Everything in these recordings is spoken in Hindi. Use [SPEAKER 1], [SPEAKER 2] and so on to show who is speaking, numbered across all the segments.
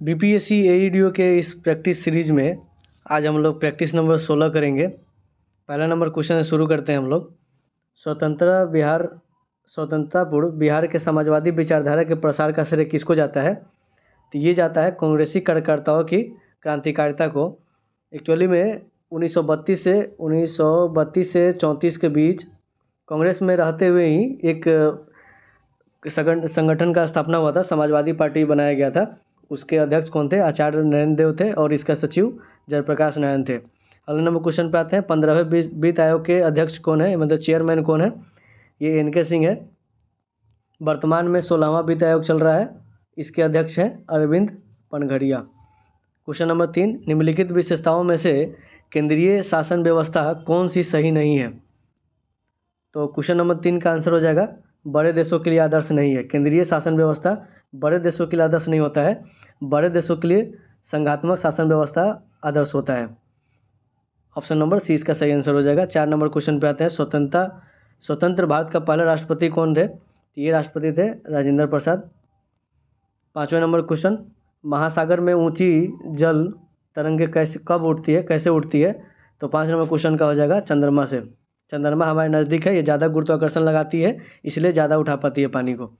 [SPEAKER 1] बीपीएससी एईडीओ के इस प्रैक्टिस सीरीज में आज हम लोग प्रैक्टिस नंबर 16 करेंगे। पहला नंबर क्वेश्चन शुरू करते हैं हम लोग। स्वतंत्रता पूर्व बिहार के समाजवादी विचारधारा के प्रसार का श्रेय किसको जाता है? तो ये जाता है कांग्रेसी कार्यकर्ताओं की क्रांतिकारिता को। एक्चुअली में 1932 से 34 के बीच कांग्रेस में रहते हुए ही एक संगठन का स्थापना हुआ था, समाजवादी पार्टी बनाया गया था। उसके अध्यक्ष कौन थे? आचार्य नरेंद्र देव थे और इसका सचिव जयप्रकाश नारायण थे। अगले नंबर क्वेश्चन पे आते हैं। 15वें वित्त आयोग के अध्यक्ष कौन है, मतलब चेयरमैन कौन है? ये एन के सिंह है। वर्तमान में 16वां वित्त आयोग चल रहा है, इसके अध्यक्ष हैं अरविंद पनघड़िया। क्वेश्चन नंबर 3, निम्नलिखित विशेषताओं में से केंद्रीय शासन व्यवस्था कौन सी सही नहीं है? तो क्वेश्चन नंबर 3 का आंसर हो जाएगा बड़े देशों के लिए आदर्श नहीं है। केंद्रीय शासन व्यवस्था बड़े देशों के लिए आदर्श नहीं होता है, बड़े देशों के लिए संघात्मक शासन व्यवस्था आदर्श होता है। ऑप्शन नंबर सी इसका सही आंसर हो जाएगा। 4 नंबर क्वेश्चन पे आते हैं। स्वतंत्र भारत का पहला राष्ट्रपति कौन थे? ये राष्ट्रपति थे राजेंद्र प्रसाद। 5वें नंबर क्वेश्चन, महासागर में ऊंची जल तरंगे कैसे उठती है? तो 5 नंबर क्वेश्चन का हो जाएगा चंद्रमा से। चंद्रमा हमारे नज़दीक है, ये ज़्यादा गुरुत्वाकर्षण लगाती है, इसलिए ज़्यादा उठा पाती है पानी को।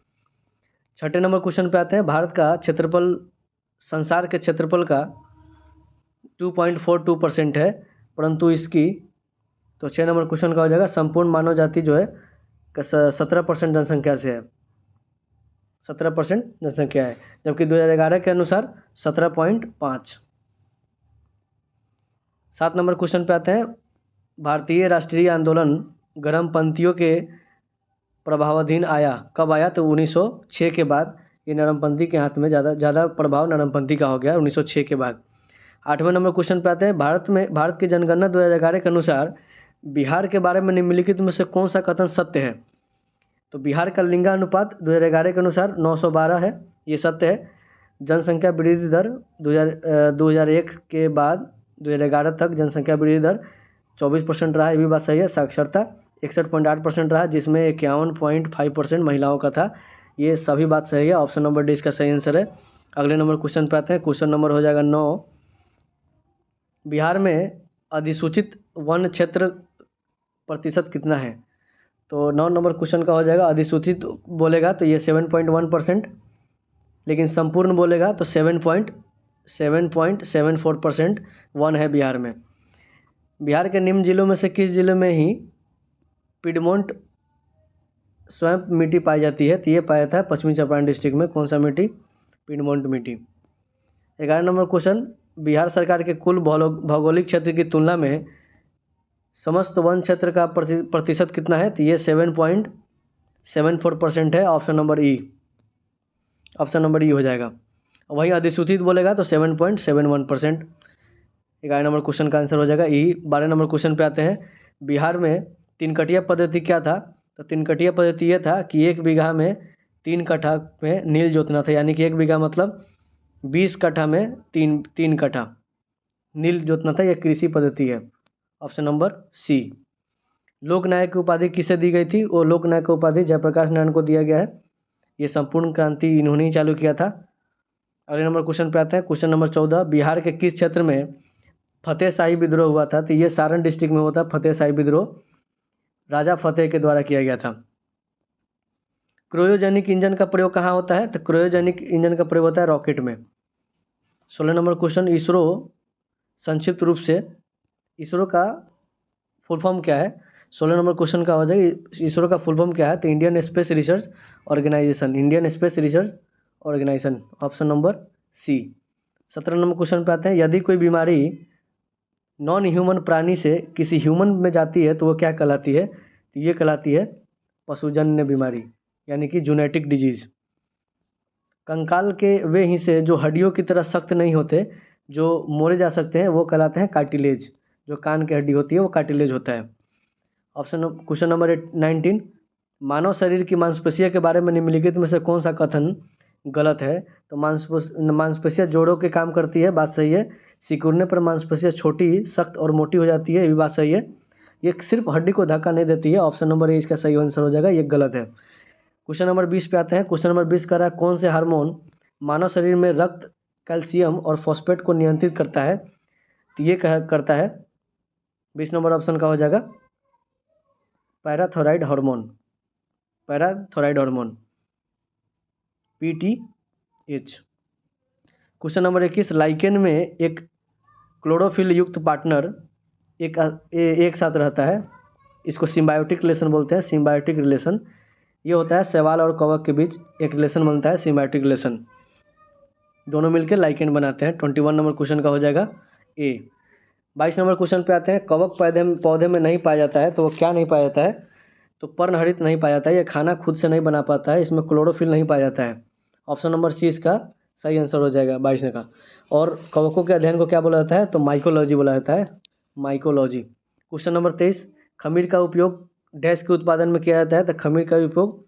[SPEAKER 1] 6ठे नंबर क्वेश्चन पे आते हैं। भारत का क्षेत्रफल संसार के क्षेत्रफल का 2.42% है, परंतु इसकी तो 6 नंबर क्वेश्चन का हो जाएगा संपूर्ण मानव जाति जो है 17% जनसंख्या से है, 17% जनसंख्या है, जबकि 2011 के अनुसार 17.5। 7 नंबर क्वेश्चन पे आते हैं। भारतीय राष्ट्रीय आंदोलन गर्मपंथियों के प्रभावाधीन आया, कब आया? तो 1906 के बाद। ये नरमपंथी के हाथ में ज़्यादा प्रभाव नरमपंथी का हो गया 1906 के बाद। 8वें नंबर क्वेश्चन पे आते हैं। भारत की जनगणना 2011 के अनुसार बिहार के बारे में निम्नलिखित में से कौन सा कथन सत्य है? तो बिहार का लिंगानुपात 2011 के अनुसार 912 है, ये सत्य है। जनसंख्या वृद्धि दर 2001 के बाद 2011 तक जनसंख्या वृद्धि दर 24% रहा, ये भी बात सही है। साक्षरता 61.8% रहा, जिसमें 51.5% महिलाओं का था, ये सभी बात सही है। ऑप्शन नंबर डी इसका सही आंसर है। अगले नंबर क्वेश्चन पे आते हैं। क्वेश्चन नंबर हो जाएगा 9। बिहार में अधिसूचित वन क्षेत्र प्रतिशत कितना है? तो 9 नंबर क्वेश्चन का हो जाएगा अधिसूचित बोलेगा तो ये 7.1%, लेकिन संपूर्ण बोलेगा तो 7.74% वन है बिहार में। बिहार के निम्न जिलों में से किस जिले में ही पिडमोंट स्वयं मिट्टी पाई जाती है? तो ये पाया जाता है पश्चिमी चंपारण डिस्ट्रिक्ट में। कौन सा मिट्टी? पिडमोंट मिट्टी। 11 नंबर क्वेश्चन, बिहार सरकार के कुल भौगोलिक क्षेत्र की तुलना में समस्त वन क्षेत्र का प्रतिशत कितना है? तो ये 7.74% है। ऑप्शन नंबर ई हो जाएगा। वहीं अधिसूचित बोलेगा तो 7.71%। 11 नंबर क्वेश्चन का आंसर हो जाएगा ई। 12 नंबर क्वेश्चन पे आते हैं। बिहार में तीन-कटिया पद्धति क्या था? तो तीन-कटिया पद्धति ये था कि 1 बीघा में 3 कट्ठा में नील जोतना था, यानी कि 1 बीघा मतलब 20 कट्ठा में 3 कट्ठा नील जोतना था, यह कृषि पद्धति है। ऑप्शन नंबर सी। लोकनायक की उपाधि किसे दी गई थी? वो लोकनायक की उपाधि जयप्रकाश नारायण को दिया गया है। ये संपूर्ण क्रांति इन्होंने ही चालू किया था। अगले नंबर क्वेश्चन पे आते हैं। क्वेश्चन नंबर 14, बिहार के किस क्षेत्र में फतेह शाही विद्रोह हुआ था? तो ये सारण डिस्ट्रिक्ट में हुआ था फतेह शाही विद्रोह, राजा फतेह के द्वारा किया गया था। क्रायोजेनिक इंजन का प्रयोग कहाँ होता है? तो क्रायोजेनिक इंजन का प्रयोग होता है रॉकेट में। 16 नंबर क्वेश्चन, इसरो संक्षिप्त रूप से इसरो का फुल फॉर्म क्या है? 16 नंबर क्वेश्चन का हो जाएगा इसरो का फुल फॉर्म क्या है? तो Indian Space Research Organisation, Indian Space Research Organisation. Option number C. 17 number question पे आते हैं। यदि कोई बीमारी नॉन ह्यूमन प्राणी से किसी ह्यूमन में जाती है तो वो क्या कहलाती है? तो ये कहलाती है पशुजन्य बीमारी, यानी कि जेनेटिक डिजीज। कंकाल के वे हिस्से जो हड्डियों की तरह सख्त नहीं होते, जो मोड़े जा सकते हैं, वो कहलाते हैं कार्टिलेज। जो कान की हड्डी होती है वो कार्टिलेज होता है। ऑप्शन क्वेश्चन नंबर 19, मानव शरीर की मांसपेशियों के बारे में निम्नलिखित में से कौन सा कथन गलत है? तो मांसपेशियाँ जोड़ों के काम करती है, बात सही है। सिकुड़ने पर मांसपेशियाँ छोटी, सख्त और मोटी हो जाती है, ये भी बात सही है। ये सिर्फ हड्डी को धक्का नहीं देती है। ऑप्शन नंबर ए इसका सही आंसर हो जाएगा, ये गलत है। क्वेश्चन नंबर 20 पे आते हैं। क्वेश्चन नंबर 20 कह रहा है कौन से हार्मोन मानव शरीर में रक्त कैल्शियम और फॉस्फेट को नियंत्रित करता है? तो ये करता है 20 नंबर ऑप्शन का हो जाएगा parathyroid hormone, parathyroid hormone PTH। Question number 21, lichen में एक क्लोरोफिल युक्त पार्टनर एक साथ रहता है, इसको सिम्बायोटिक रिलेशन बोलते हैं, सिम्बायोटिक रिलेशन। ये होता है शैवाल और कवक के बीच एक रिलेशन बनता है, सिम्बायोटिक रिलेशन, दोनों मिलकर लाइकेन बनाते हैं। 21 नंबर क्वेश्चन का हो जाएगा ए। 22 नंबर क्वेश्चन पे आते हैं, कवक पौधे में नहीं पाया जाता है, तो वो क्या नहीं पाया जाता है? तो पर्णहरित नहीं पाया जाता है, ये खाना खुद से नहीं बना पाता है, इसमें क्लोरोफिल नहीं पाया जाता है। ऑप्शन नंबर सी इसका सही आंसर हो जाएगा 22 का। और कवकों के अध्ययन को क्या बोला जाता है? तो माइकोलॉजी बोला जाता है, माइकोलॉजी। क्वेश्चन नंबर 23, खमीर का उपयोग डैश के उत्पादन में किया जाता है? तो खमीर का उपयोग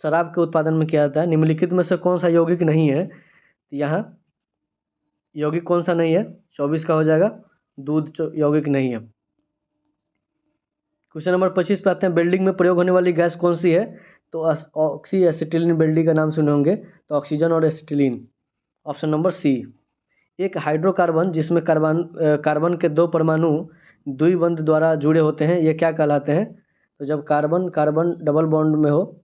[SPEAKER 1] शराब के उत्पादन में किया जाता है। निम्नलिखित में से कौन सा यौगिक नहीं है? यहाँ यौगिक कौन सा नहीं है? 24 का हो जाएगा दूध यौगिक नहीं है। क्वेश्चन नंबर 25 पे आते हैं, वेल्डिंग में प्रयोग होने वाली गैस कौन सी है? तो ऑक्सी एसिटिलीन वेल्डिंग का नाम सुने होंगे, तो ऑक्सीजन और एसिटिलीन। ऑप्शन नंबर सी। एक हाइड्रोकार्बन जिसमें कार्बन के दो परमाणु द्विबंध द्वारा जुड़े होते हैं, ये क्या कहलाते हैं? तो जब कार्बन कार्बन डबल बॉन्ड में हो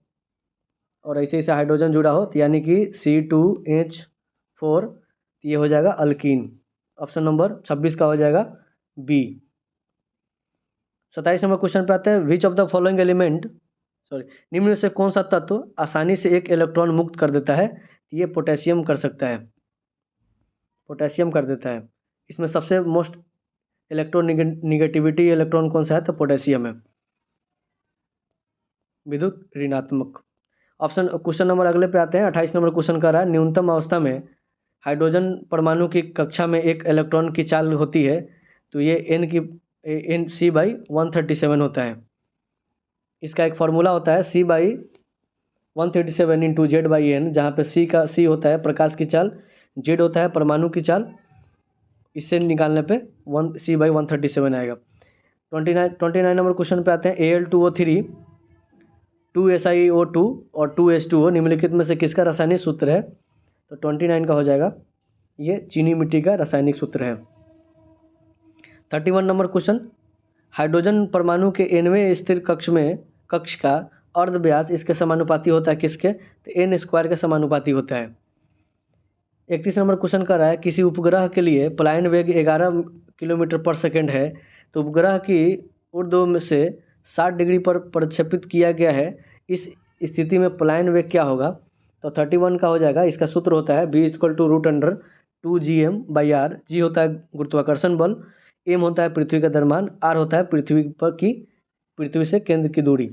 [SPEAKER 1] और ऐसे ऐसे हाइड्रोजन जुड़ा हो, तो यानी कि C2H4, ये हो जाएगा अल्कीन। ऑप्शन नंबर 26 का हो जाएगा बी। 27 नंबर क्वेश्चन पे आते हैं, which of the following element निम्न में से कौन सा तत्व आसानी से एक इलेक्ट्रॉन मुक्त कर देता है? ये पोटेशियम कर सकता है, पोटेशियम कर देता है। इसमें सबसे मोस्ट इलेक्ट्रोनिगेटिविटी इलेक्ट्रॉन कौन सा है? तो पोटेशियम है, विद्युत ऋणात्मक। ऑप्शन क्वेश्चन नंबर अगले पे आते हैं, 28 नंबर क्वेश्चन कर रहा है, न्यूनतम अवस्था में हाइड्रोजन परमाणु की कक्षा में एक इलेक्ट्रॉन की चाल होती है, तो ये N C/137 होता है। इसका एक फॉर्मूला होता है C/137 × Z/N, जहाँ पे C होता है प्रकाश की चाल, Z होता है परमाणु की चाल, इससे निकालने पे C/137 आएगा। 29 नंबर क्वेश्चन पे आते हैं, Al2O3 2SiO2 और 2H2O निम्नलिखित में से किसका रासायनिक सूत्र है? तो 29 का हो जाएगा ये चीनी मिट्टी का रासायनिक सूत्र है। 31 नंबर क्वेश्चन, हाइड्रोजन परमाणु के nवें स्थिर कक्ष का अर्ध व्यास इसके समानुपाती होता है किसके? तो n² के समानुपाती होता है। 31 नंबर क्वेश्चन कर रहा है, किसी उपग्रह के लिए पलायन वेग 11 किलोमीटर/सेकंड है, तो उपग्रह की ऊर्ध्व में से 60 डिग्री पर प्रक्षेपित किया गया है, इस स्थिति में पलायन वेग क्या होगा? तो 31 का हो जाएगा, इसका सूत्र होता है B = √2gm/r। g होता है गुरुत्वाकर्षण बल, m होता है पृथ्वी का द्रव्यमान, r होता है पृथ्वी से केंद्र की दूरी।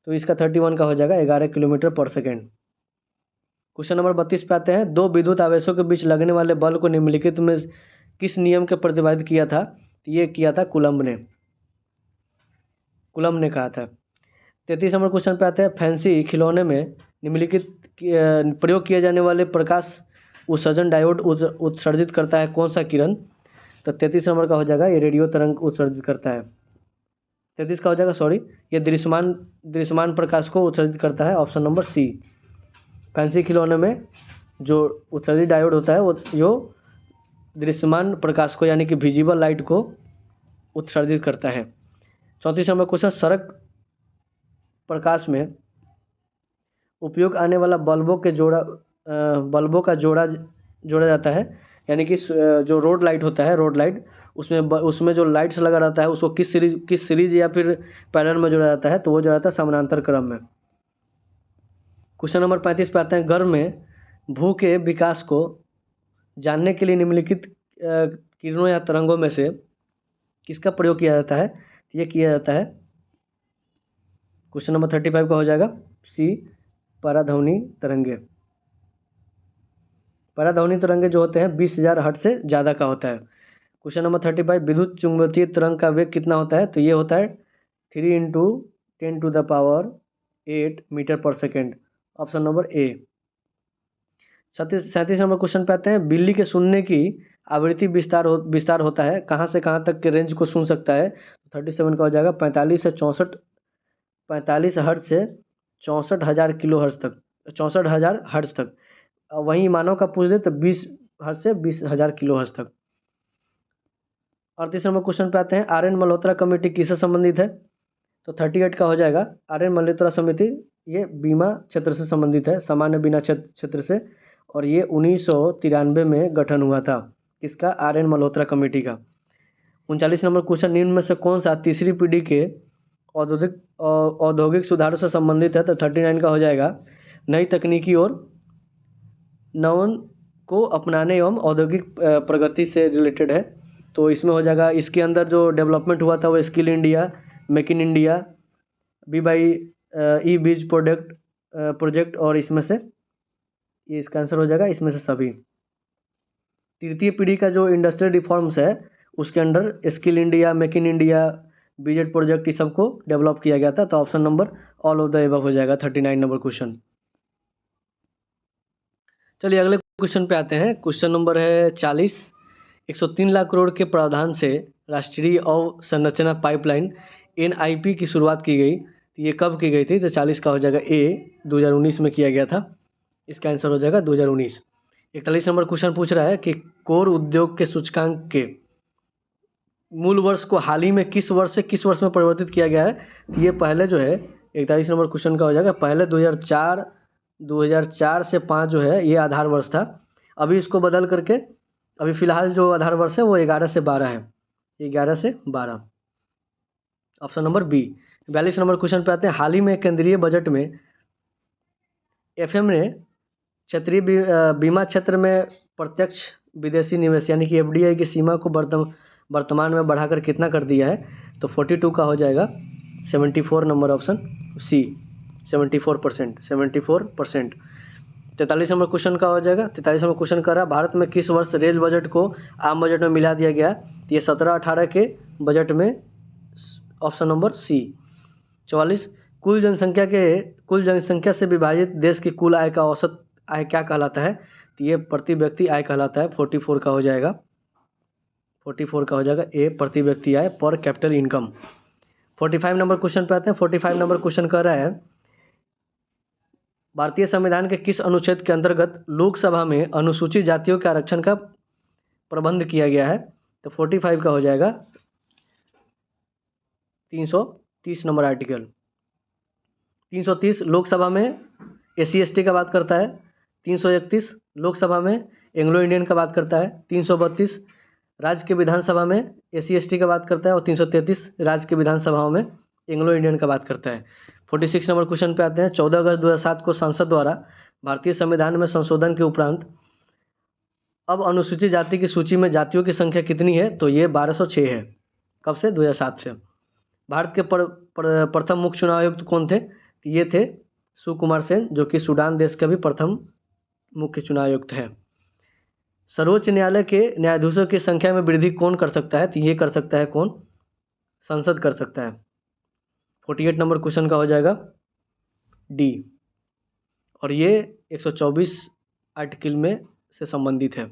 [SPEAKER 1] तो इसका 31 का हो जाएगा 11 किलोमीटर/सेकंड। क्वेश्चन नंबर 32 पे आते हैं, दो विद्युत आवेशों के बीच लगने वाले बल को निम्नलिखित में किस नियम के प्रतिपादित किया था? तो ये किया था कूलम्ब ने कहा था। 33 नंबर क्वेश्चन पे आते हैं, फैंसी खिलौने में निम्नलिखित प्रयोग किए जाने वाले प्रकाश उत्सर्जन डायोड उत्सर्जित करता है कौन सा किरण? तो 33 नंबर का हो जाएगा ये रेडियो तरंग उत्सर्जित करता है। 33 का हो जाएगा ये दृश्यमान प्रकाश को उत्सर्जित करता है, ऑप्शन नंबर सी। फैंसी खिलौने में जो उत्सर्जित डायोड होता है वो जो दृश्यमान प्रकाश को यानी कि विजिबल लाइट को उत्सर्जित करता है। 34 नंबर क्वेश्चन, सड़क प्रकाश में उपयोग आने वाला बल्बों का जोड़ा जाता है, यानी कि जो रोड लाइट होता है, रोड लाइट, उसमें जो लाइट्स लगा रहता है उसको किस सीरीज या फिर पैरेलल में जोड़ा जाता है? तो वो जोड़ा जाता है समानांतर क्रम में। क्वेश्चन नंबर 35 पे आते हैं, गर्भ में भू के विकास को जानने के लिए निम्नलिखित किरणों या तरंगों में से किसका प्रयोग किया जाता है? ये किया जाता है, क्वेश्चन नंबर 35 का हो जाएगा सी, पराध्वनि तरंगे। पराध्वनि तरंगे जो होते हैं 20,000 हर्ट्ज से ज़्यादा का होता है। क्वेश्चन नंबर 35, विद्युत चुंबकीय तरंग का वेग कितना होता है? तो ये होता है 3 × 10⁸ metre per second, option number A. 37 number question पे आते हैं, बिल्ली के सुनने की आवृत्ति विस्तार होता है, कहाँ से कहाँ तक के रेंज को सुन सकता है? 37 का हो जाएगा 45 हर्ट्ज से 64,000 किलो हर्ट्ज तक, 64,000 हर्ट्ज तक। वहीं मानव का पूछ दे तो हर्ट्ज से 20,000 किलो हर्ट्ज तक। 38 नंबर क्वेश्चन पे आते हैं, आर एन मल्होत्रा कमेटी किससे संबंधित है? तो 38 का हो जाएगा, आर एन मल्होत्रा समिति ये बीमा क्षेत्र से संबंधित है, सामान्य बीमा क्षेत्र से, और ये 1993 में गठन हुआ था। किसका? आर एन मल्होत्रा कमेटी का। 39 नंबर क्वेश्चन, निम्न में से कौन सा तीसरी पीढ़ी के औद्योगिक सुधारों से संबंधित है? तो 39 का हो जाएगा, नई तकनीकी और नवन को अपनाने एवं औद्योगिक प्रगति से रिलेटेड है। तो इसमें हो जाएगा, इसके अंदर जो डेवलपमेंट हुआ था वो skill India, Make in India, BY ई बीज प्रोजेक्ट, और इसमें से ये इसका आंसर हो जाएगा इसमें से सभी। तृतीय पीढ़ी का जो इंडस्ट्रियल रिफॉर्म्स है उसके under Skill India, Make in India, बीजेड प्रोजेक्ट, इस सबको डेवलप किया गया था। तो option number all of the above हो जाएगा 39 नंबर क्वेश्चन। चलिए अगले क्वेश्चन पे आते हैं। क्वेश्चन नंबर है 40। 103 लाख करोड़ के प्रावधान से राष्ट्रीय अवसंरचना पाइपलाइन NIP की शुरुआत की गई। तो ये कब की गई थी? तो 40 का हो जाएगा ए, 2019 में किया गया था। इसका आंसर हो जाएगा 2019। 41 नंबर क्वेश्चन पूछ रहा है कि कोर उद्योग के सूचकांक के मूल वर्ष को हाल ही में किस वर्ष से किस वर्ष में परिवर्तित किया गया है? तो ये पहले जो है 41 नंबर क्वेश्चन का हो जाएगा, पहले 2004 से 5 जो है ये आधार वर्ष था। अभी इसको बदल करके अभी फिलहाल जो आधार वर्ष है वो 11 से 12 है, 11 से 12, option number B. 42 number question पे आते हैं, हाल ही में केंद्रीय बजट में FM ने क्षेत्रीय बीमा क्षेत्र में प्रत्यक्ष विदेशी निवेश यानी कि FDI की सीमा को वर्तमान में बढ़ाकर कितना कर दिया है? तो 42 का हो जाएगा 74 number, option C, 74%। 43 number question का हो जाएगा, 43 नंबर क्वेश्चन कर रहा है, भारत में किस वर्ष रेल बजट को आम बजट में मिला दिया गया? ये 17-18 के बजट में, ऑप्शन नंबर सी। 44, कुल जनसंख्या से विभाजित देश की कुल आय का औसत आय क्या कहलाता है? तो ये प्रति व्यक्ति आय कहलाता है। 44 का हो जाएगा, 44 का हो जाएगा ए, प्रति व्यक्ति आय, पर कैपिटल इनकम। 45 नंबर क्वेश्चन पे आते हैं। 45 नंबर क्वेश्चन कर रहा है, भारतीय संविधान के किस अनुच्छेद के अंतर्गत लोकसभा में अनुसूचित जातियों के आरक्षण का प्रबंध किया गया है? तो 45 का हो जाएगा 330 नंबर आर्टिकल। 330 लोकसभा में SC/ST का बात करता है। 331 लोकसभा में एंग्लो इंडियन का बात करता है। 332 राज्य के विधानसभा में SC/ST का बात करता है, और 333 राज्य के विधानसभाओं में एंग्लो इंडियन का बात करता है। 46 नंबर क्वेश्चन पे आते हैं। 14 अगस्त 2007 को संसद द्वारा भारतीय संविधान में संशोधन के उपरांत अब अनुसूचित जाति की सूची में जातियों की संख्या कितनी है? तो ये 1206 है। कब से? 2007 से। भारत के प्रथम मुख्य चुनाव आयुक्त कौन थे? ये थे सुकुमार सेन, जो कि सूडान देश का भी प्रथम मुख्य चुनाव आयुक्त है। सर्वोच्च न्यायालय के न्यायाधीशों की संख्या में वृद्धि कौन कर सकता है? तो ये कर सकता है कौन? संसद कर सकता है। 48 नंबर क्वेश्चन का हो जाएगा डी, और ये 124 आर्टिकल में से संबंधित है।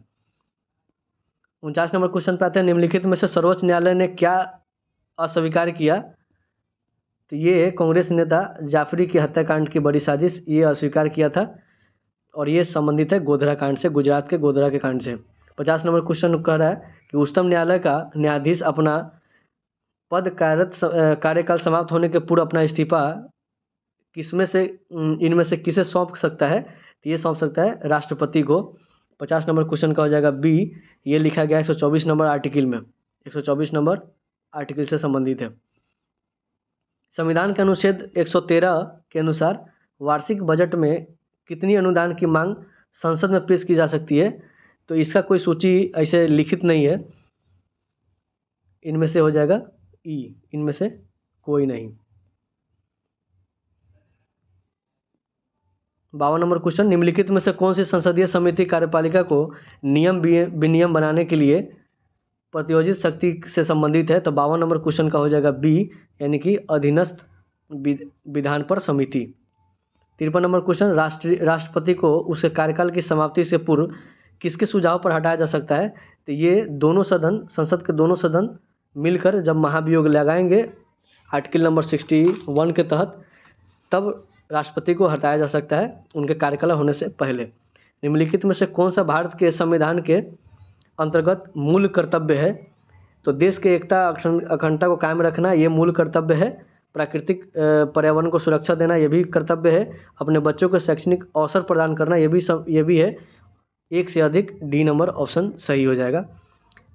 [SPEAKER 1] 49 नंबर क्वेश्चन पे आते हैं, निम्नलिखित में से सर्वोच्च न्यायालय ने क्या अस्वीकार किया? तो ये कांग्रेस नेता जाफरी की हत्याकांड की बड़ी साजिश, ये अस्वीकार किया था, और ये संबंधित है गोधरा कांड से, गुजरात के गोधरा के कांड से। 50 नंबर क्वेश्चन कह रहा है कि उच्चतम न्यायालय का न्यायाधीश अपना पद कार्यकाल समाप्त होने के पूर्व अपना इस्तीफा किसमें से इनमें से किसे सौंप सकता है? तो ये सौंप सकता है राष्ट्रपति को। 50 नंबर क्वेश्चन का हो जाएगा बी, ये लिखा गया 124 नंबर आर्टिकल में, 124 नंबर आर्टिकल से संबंधित है। संविधान के अनुच्छेद 113 के अनुसार वार्षिक बजट में कितनी अनुदान की मांग संसद में पेश की जा सकती है? तो इसका कोई सूची ऐसे लिखित नहीं है, इनमें से हो जाएगा ई, इनमें से कोई नहीं। 52 नंबर क्वेश्चन, निम्नलिखित में से कौन सी संसदीय समिति कार्यपालिका को नियम विनियम बनाने के लिए प्रतियोजित शक्ति से संबंधित है? तो 52 नंबर क्वेश्चन का हो जाएगा बी, यानी कि अधीनस्थ विधान पर समिति। 53 नंबर क्वेश्चन, राष्ट्रपति को उसके कार्यकाल की समाप्ति से पूर्व किसके सुझाव पर हटाया जा सकता है? तो ये दोनों सदन, संसद के दोनों सदन मिलकर जब महाभियोग लगाएंगे आर्टिकल नंबर 61 के तहत, तब राष्ट्रपति को हटाया जा सकता है उनके कार्यकाल होने से पहले। निम्नलिखित में से कौन सा भारत के संविधान के अंतर्गत मूल कर्तव्य है? तो देश के एकता अखंडता को कायम रखना ये मूल कर्तव्य है। प्राकृतिक पर्यावरण को सुरक्षा देना ये भी कर्तव्य है। अपने बच्चों को शैक्षणिक अवसर प्रदान करना ये भी है। एक से अधिक, डी नंबर ऑप्शन सही हो जाएगा।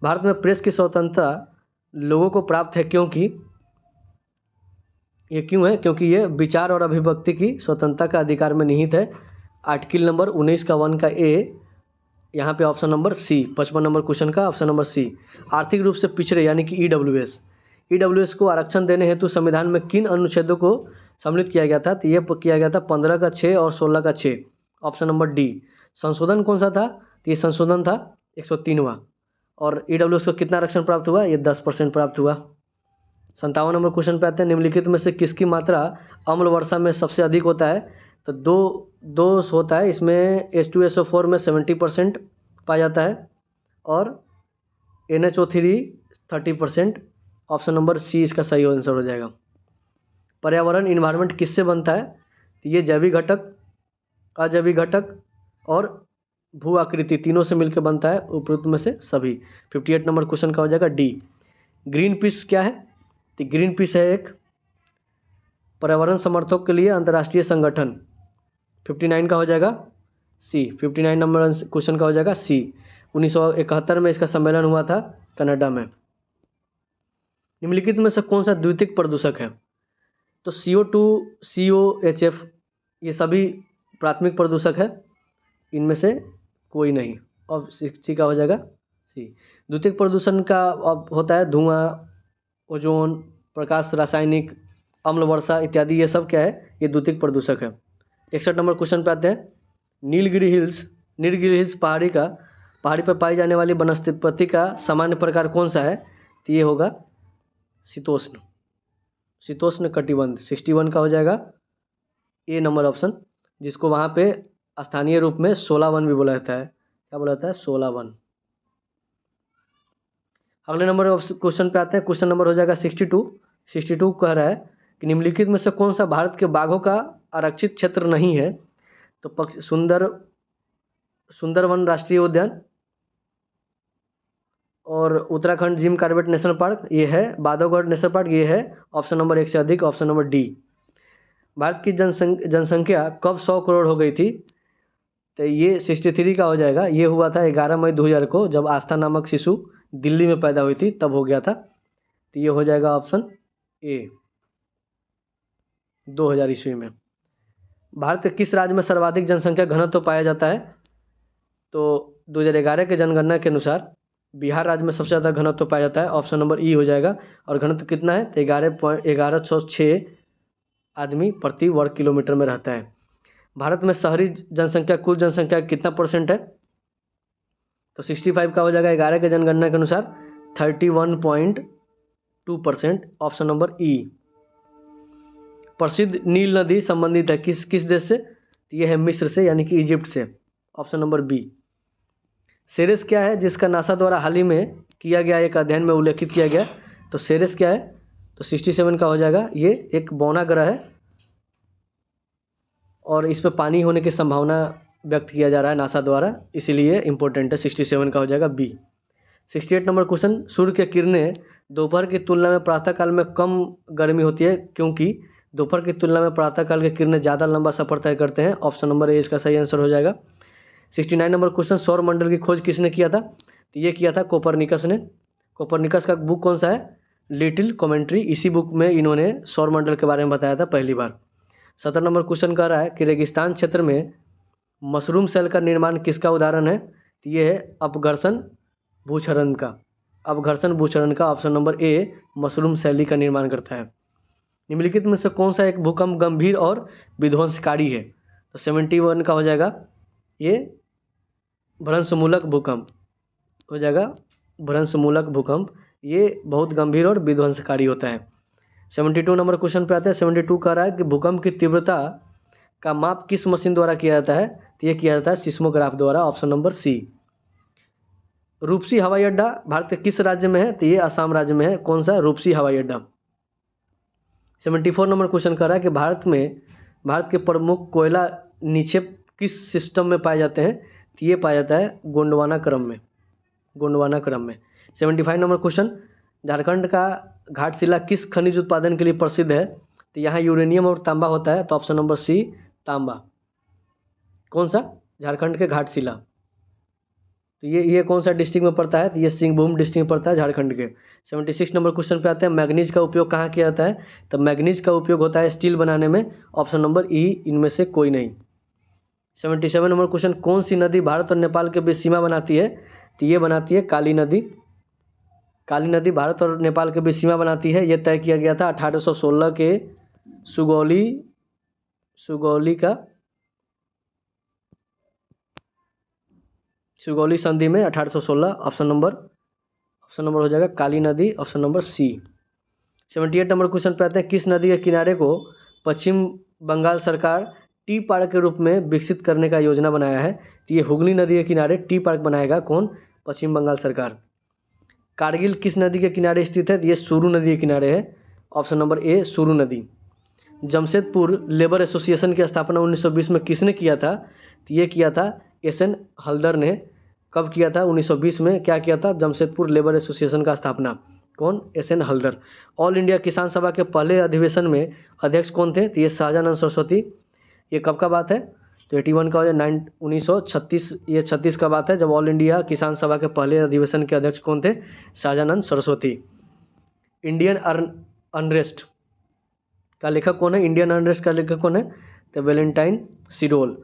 [SPEAKER 1] भारत में प्रेस की स्वतंत्रता लोगों को प्राप्त है क्योंकि ये क्यों है? क्योंकि ये विचार और अभिव्यक्ति की स्वतंत्रता का अधिकार में निहित है। आर्टिकल नंबर 19 का 1 का ए, यहाँ पे option number C, 55 number question का ऑप्शन नंबर सी। आर्थिक रूप से पिछड़े यानी कि ईडब्ल्यूएस को आरक्षण देने हेतु संविधान में किन अनुच्छेदों को सम्मिलित किया गया था? तो ये किया गया था 15 का 6 और 16 का 6, ऑप्शन नंबर डी। संशोधन कौन सा था? तो ये संशोधन था 103वां। और ईडब्ल्यूएस को कितना आरक्षण प्राप्त हुआ? ये 10% प्राप्त हुआ। 57 नंबर क्वेश्चन पे आते हैं। निम्नलिखित में से किसकी मात्रा अम्ल वर्षा में सबसे अधिक होता है? तो दो होता है इसमें। H2SO4 में 70% पाया जाता है और NHO3 30%। ऑप्शन नंबर सी इसका सही आंसर हो जाएगा। पर्यावरण इन्वायरमेंट किससे बनता है? तो ये जैविक घटक, अजैविक घटक और भू आकृति तीनों से मिलकर बनता है, उपरोक्त में से सभी। 58 नंबर क्वेश्चन का हो जाएगा डी। ग्रीन पीस क्या है? तो ग्रीन पीस है एक पर्यावरण समर्थकों के लिए अंतर्राष्ट्रीय संगठन। 59 का हो जाएगा सी। 59 नंबर क्वेश्चन का हो जाएगा सी। 1971 में इसका सम्मेलन हुआ था कनाडा में। निम्नलिखित में से कौन सा द्वितीयक प्रदूषक है? तो CO2, COHF ये सभी प्राथमिक प्रदूषक है, इनमें से कोई नहीं। और 60 का हो जाएगा सी। द्वितीयक प्रदूषण का अब होता है धुआं, ओजोन, प्रकाश, रासायनिक, अम्ल वर्षा इत्यादि, ये सब क्या है? ये द्वितीयक प्रदूषक है। 61 नंबर क्वेश्चन पे आते हैं। नीलगिरी हिल्स पहाड़ी पर पाई जाने वाली वनस्पति का सामान्य प्रकार कौन सा है? तो ये होगा शीतोष्ण कटिबंध। 61 का हो जाएगा ए नंबर ऑप्शन, जिसको वहाँ पे स्थानीय रूप में 16 वन भी बोला जाता है। क्या बोला जाता है? 16 वन। अगले नंबर क्वेश्चन पे आते हैं। क्वेश्चन नंबर हो जाएगा 62 कह रहा है कि निम्नलिखित में से कौन सा भारत के बाघों का आरक्षित क्षेत्र नहीं है? तो सुंदरवन राष्ट्रीय उद्यान और Uttarakhand Jim Corbett national park ये है। बांधवगढ़ नेशनल पार्क ये है। ऑप्शन नंबर 1 से अधिक, ऑप्शन नंबर डी। भारत की जनसंख्या कब 100 करोड़ हो गई थी? तो ये 63 का हो जाएगा। ये हुआ था 11 मई 2000 को, जब आस्था नामक शिशु दिल्ली में पैदा हुई थी, तब हो गया था। तो ये हो जाएगा ऑप्शन ए, 2000 ईस्वी में। भारत के किस राज्य में सर्वाधिक जनसंख्या घनत्व पाया जाता है? तो 2011 के जनगणना के अनुसार बिहार राज्य में सबसे ज़्यादा घनत्व पाया जाता है। ऑप्शन नंबर ई हो जाएगा। और घनत्व कितना है? तो 1106 आदमी प्रति वर्ग किलोमीटर में रहता है। भारत में शहरी जनसंख्या कुल जनसंख्या कितना % है? तो 65 का हो जाएगा 11 के जनगणना के अनुसार 31.2%। ऑप्शन नंबर ई। प्रसिद्ध नील नदी संबंधित है किस देश से? तो ये है मिस्र से, यानी कि इजिप्ट से। Option number B. सेरेस क्या है जिसका नासा द्वारा हाल ही में किया गया एक अध्ययन में उल्लेखित किया गया? तो सेरेस क्या है? तो 67 का हो जाएगा। ये एक बौना ग्रह है और इस पर पानी होने की संभावना व्यक्त किया जा रहा है नासा द्वारा, इसीलिए इम्पोर्टेंट है। 67 का हो जाएगा बी। 68 number question. सूर्य की किरणें दोपहर की तुलना में प्रातःकाल में कम गर्मी होती है क्योंकि? दोपहर की तुलना में प्रातःकाल की किरणें ज़्यादा लंबा सफर तय करते हैं। ऑप्शन नंबर ए इसका सही आंसर हो जाएगा। 69 नंबर क्वेश्चन। सौर मंडल की खोज किसने किया था? तो ये किया था कोपरनिकस ने। कोपरनिकस का बुक कौन सा है? Little commentary. इसी बुक में इन्होंने सौर मंडल के बारे में बताया था पहली बार। 17 नंबर क्वेश्चन कह रहा है कि रेगिस्तान क्षेत्र में मशरूम सेल का निर्माण किसका उदाहरण है? तो ये है अपघर्षण भूक्षरण का। ऑप्शन नंबर ए मशरूम शैली का निर्माण करता है। निम्नलिखित में से कौन सा एक भूकंप गंभीर और विध्वंसकारी है? तो 71 का हो जाएगा। ये भ्रंशमूलक भूकंप हो जाएगा। भ्रंशमूलक भूकंप ये बहुत गंभीर और विध्वंसकारी होता है। 72 नंबर क्वेश्चन पे आते हैं। 72 कह रहा है कि भूकंप की तीव्रता का माप किस मशीन द्वारा किया जाता है? तो ये किया जाता है सिस्मोग्राफ द्वारा। ऑप्शन नंबर सी। रूपसी हवाई अड्डा भारत के किस राज्य में है? तो ये असम राज्य में है। कौन सा? रूपसी हवाई अड्डा। 74 नंबर क्वेश्चन कह रहा है कि भारत के प्रमुख कोयला निक्षेप किस सिस्टम में पाए जाते हैं? तो ये पाया जाता है गोंडवाना क्रम में, गोंडवाना क्रम में। 75 नंबर क्वेश्चन, झारखंड का घाटशिला किस खनिज उत्पादन के लिए प्रसिद्ध है? तो यहाँ यूरेनियम और तांबा होता है, तो ऑप्शन नंबर सी तांबा। कौन सा? झारखंड के घाटशिला। तो ये कौन सा डिस्ट्रिक्ट में पड़ता है? तो ये सिंहभूम डिस्ट्रिक्ट में पड़ता है झारखंड के। 76 नंबर क्वेश्चन पे आते हैं, मैग्नीज का उपयोग कहाँ किया जाता है? तो मैग्नीज का उपयोग होता है स्टील बनाने में, ऑप्शन नंबर ई इनमें से कोई नहीं। 77 नंबर क्वेश्चन, कौन सी नदी भारत और नेपाल के बीच सीमा बनाती है? तो ये बनाती है काली नदी। काली नदी भारत और नेपाल के बीच सीमा बनाती है, ये तय किया गया था 1816 के सुगौली संधि में 1816। ऑप्शन नंबर हो जाएगा काली नदी, option number C. 78 number question पे आते हैं, किस नदी के किनारे को पश्चिम बंगाल सरकार टी पार्क के रूप में विकसित करने का योजना बनाया है? तो ये हुगली नदी के किनारे टी पार्क बनाएगा कौन? पश्चिम बंगाल सरकार। कारगिल किस नदी के किनारे स्थित है? तो ये सुरू नदी के किनारे है, ऑप्शन नंबर ए सुरू नदी। जमशेदपुर लेबर एसोसिएशन की स्थापना 1920 में किसने किया था? तो ये किया था एस.एन. हल्दर ने। कब किया था? 1920 में क्या किया था? जमशेदपुर लेबर एसोसिएशन का स्थापना। कौन? एस.एन. हल्दर। ऑल इंडिया किसान सभा के पहले अधिवेशन में अध्यक्ष कौन थे? तो ये शाहजानंद सरस्वती। ये कब का बात है? तो 81 का हो जाए 1936, ये 36 का बात है जब ऑल इंडिया किसान सभा के पहले अधिवेशन के अध्यक्ष कौन थे? शाहजानंद सरस्वती। इंडियन अनरेस्ट का लेखक कौन है? इंडियन अनरेस्ट का लेखक कौन है? तो वैलेंटाइन सिरोल।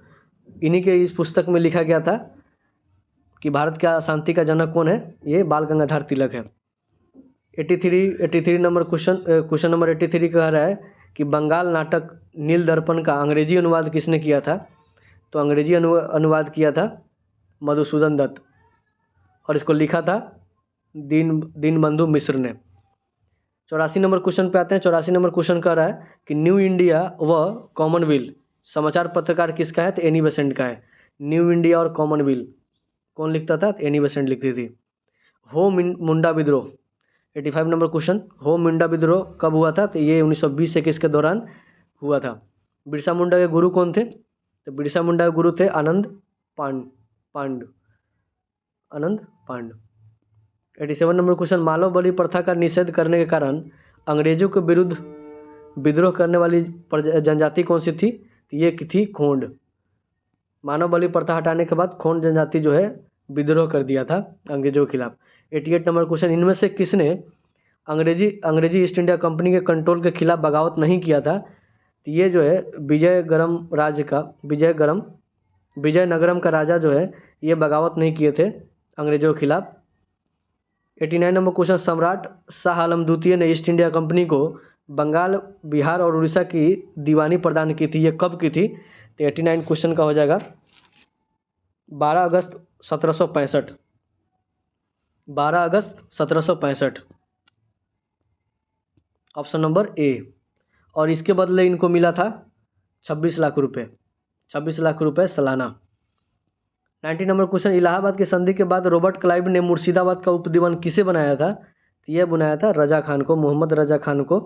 [SPEAKER 1] इन्हीं के इस पुस्तक में लिखा गया था कि भारत का शांति का जनक कौन है? ये बाल गंगाधर तिलक है। 83 नंबर क्वेश्चन नंबर 83 कह रहा है कि बंगाल नाटक नील दर्पण का अंग्रेजी अनुवाद किसने किया था? तो अंग्रेजी अनुवाद किया था मधुसूदन दत्त, और इसको लिखा था दीनबंधु मिश्र ने। 84 नंबर क्वेश्चन पे आते हैं। 84 नंबर क्वेश्चन कह रहा है कि न्यू इंडिया व कॉमनवेल्थ समाचार पत्रकार किसका है? तो एनी बेसेंट का है। न्यू इंडिया और कॉमनवेल्थ कौन लिखता था? तो एनी बेसेंट लिखती थी। हो मुंडा विद्रोह, 85 नंबर क्वेश्चन, हो मुंडा विद्रोह कब हुआ था? तो ये 1920-21 के दौरान हुआ था। बिरसा मुंडा के गुरु कौन थे? तो बिरसा मुंडा के गुरु थे आनंद पांड। 87 नंबर क्वेश्चन, मानव बलि प्रथा का निषेध करने के कारण अंग्रेजों के विरुद्ध विद्रोह करने वाली जनजाति कौन सी थी? तो ये थी खोंड। मानव बलि प्रथा हटाने के बाद खोंड जनजाति जो है विद्रोह कर दिया था अंग्रेजों के खिलाफ। 88 नंबर क्वेश्चन, इनमें से किसने अंग्रेजी ईस्ट इंडिया कंपनी के कंट्रोल के खिलाफ बगावत नहीं किया था? तो ये जो है विजयनगरम का राजा जो है ये बगावत नहीं किए थे अंग्रेजों के खिलाफ। 89 नंबर क्वेश्चन, सम्राट शाह आलम द्वितीय ने ईस्ट इंडिया कंपनी को बंगाल, बिहार और उड़ीसा की दीवानी प्रदान की थी, ये कब की थी? तो 89 क्वेश्चन का हो जाएगा 12 अगस्त 1765। 12 अगस्त 1765, ऑप्शन नंबर ए। और इसके बदले इनको मिला था 26 लाख रुपए, 26 लाख रुपए सालाना। 90 नंबर क्वेश्चन, इलाहाबाद की संधि के बाद रॉबर्ट क्लाइव ने मुर्शिदाबाद का उपदीवान किसे बनाया था? तो यह बनाया था रजा खान को, मोहम्मद रजा खान को।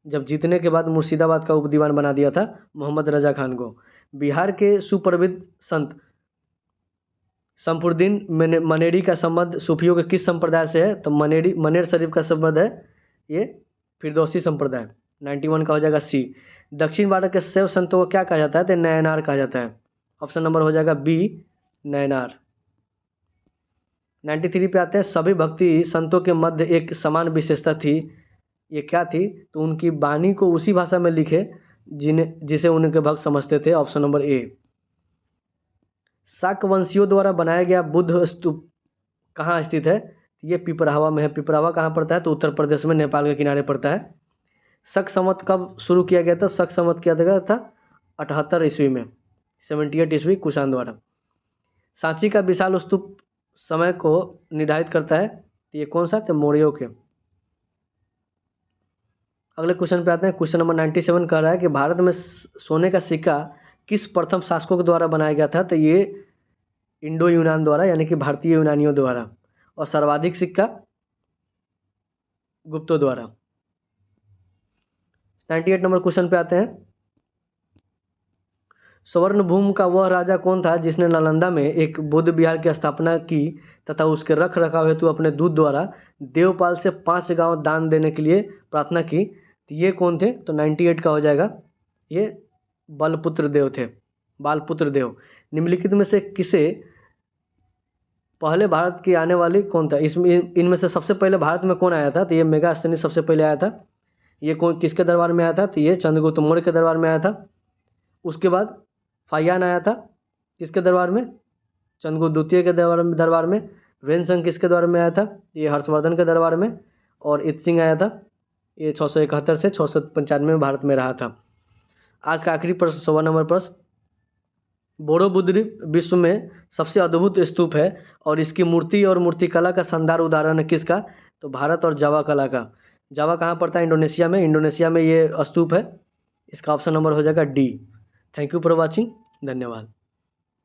[SPEAKER 1] जब जीतने के बाद मुर्शिदाबाद का उपदीवान बना दिया था मोहम्मद रजा खान को। बिहार के सुप्रसिद्ध संत शमफुद्दीन मनेरी का संबंध सूफियों के किस संप्रदाय से है? तो मनेर शरीफ का संबंध है ये फिरदौसी संप्रदाय। 91 का हो जाएगा सी। दक्षिण भारत के शैव संतों को क्या कहा जाता है? तो नयनार कहा जाता है, ऑप्शन नंबर हो जाएगा बी नयनार। 93 पे आते हैं, सभी भक्ति संतों के मध्य एक समान विशेषता थी, ये क्या थी? तो उनकी वाणी को उसी भाषा में लिखे जिसे उनके भक्त समझते थे, ऑप्शन नंबर ए। शाक वंशियों द्वारा बनाया गया बुद्ध स्तूप कहाँ स्थित है? ये पिपरावा में है। पिपरावा कहाँ पड़ता है? तो उत्तर प्रदेश में, नेपाल के किनारे पड़ता है। शक संवत कब शुरू किया गया था? शक संवत किया गया था 78 ईस्वी में, 78 ईस्वी कुषाण द्वारा। सांची का विशाल स्तूप समय को निर्धारित करता है, तो ये कौन सा? तो मौर्यों के। अगले क्वेश्चन पे आते हैं। क्वेश्चन नंबर 97 कह रहा है कि भारत में सोने का सिक्का किस प्रथम शासकों के द्वारा बनाया गया था? तो ये इंडो यूनान द्वारा, यानी कि भारतीय यूनानियों द्वारा। और सर्वाधिक सिक्का गुप्तों द्वारा। 98 नंबर क्वेश्चन पे आते हैं। स्वर्णभूम का वह राजा कौन था जिसने नालंदा में एक बुद्ध विहार की स्थापना की तथा उसके रख रखाव हेतु अपने दूत द्वारा देवपाल से 5 गांव दान देने के लिए प्रार्थना की? तो ये कौन थे? तो 98 का हो जाएगा, ये बलपुत्र देव थे, बालपुत्र देव। निम्नलिखित में से किसे पहले भारत की आने वाली कौन था? इसमें इनमें से सबसे पहले भारत में कौन आया था? तो ये मेगास्थनीज सबसे पहले आया था। ये कौन किसके दरबार में आया था? तो ये चंद्रगुप्त मौर्य के दरबार में आया था। उसके बाद फाहियान आया था, किसके दरबार में? चंद्रगुप्त द्वितीय के दरबार में। वेनसंग किसके दरबार में आया था? ये हर्षवर्धन के दरबार में। और इत्सिंग आया था, ये 671 से 695 में भारत में रहा था। आज का आखिरी प्रश्न, 100वां नंबर प्रश्न, बोरोबुद्र विश्व में सबसे अद्भुत स्तूप है और इसकी मूर्ति और मूर्तिकला का शानदार उदाहरण है किसका? तो भारत और जावा कला का। जावा कहाँ पड़ता है? इंडोनेशिया में। इंडोनेशिया में ये स्तूप है। इसका ऑप्शन नंबर हो जाएगा D. Thank you for watching. धन्यवाद।